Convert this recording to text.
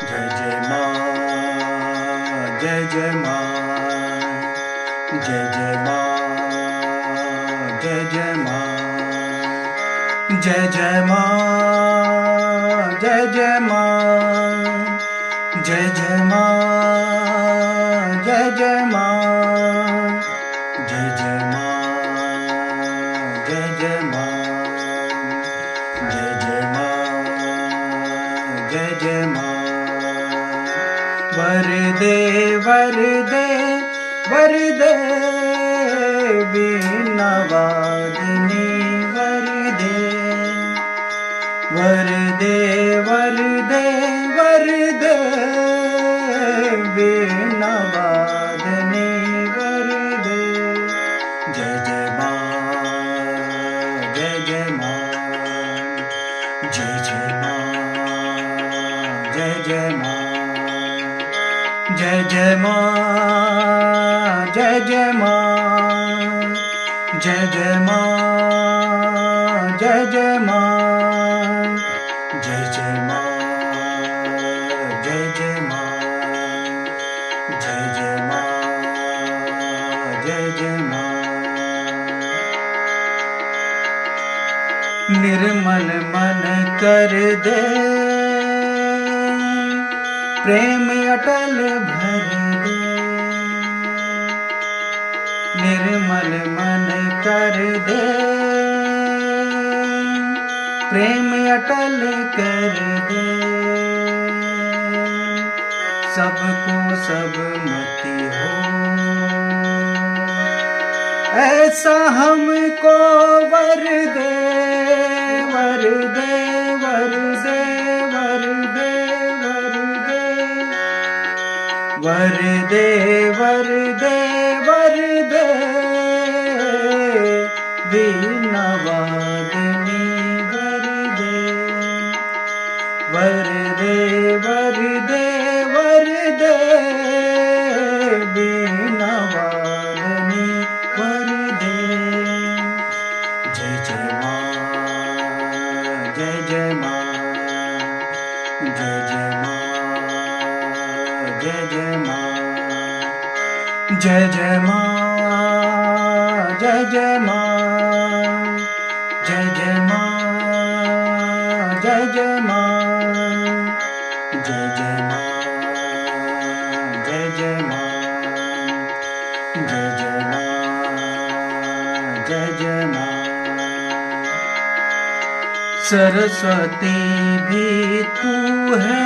जय जय माँ, जय जय माँ, जय जय माँ, जय जय माँ, जय जय माँ, जय जय माँ, जय जय माँ, जय जय माँ, जय जय माँ, जय जय माँ, जय जय माँ, जय जय माँ। वरदे वरदे वरदे वीणा वादिनी वरदे वरदे वरदे वरदे वीणा वादिनी वरदे। जय जय माँ, जय जय माँ, जय जय माँ, जय जय माँ, जय जय माँ, जय जय माँ, जय जय माँ, जय जय माँ, जय जय माँ, जय जय माँ, जय जय माँ, जय जय माँ। निर्मल मन कर दे प्रेम अटल भर दे, निर्मल मन कर दे प्रेम अटल कर दे। सबको सब मति हो ऐसा हमको वर दे, वर दे, वर दे, वर दे, वर दे, वर दे, वर दे, वीणा वादिनी वर दे, वर दे, वर दे, वर दे, वीणा वादिनी वर दे। जय जय माँ, जय जय माँ, जय जय माँ, जय जय माँ, जय जय माँ, जय जय माँ, जय जय माँ, जय जय माँ, जय जय माँ, जय जय माँ, जय जय माँ, जय जय माँ। सरस्वती भी तू है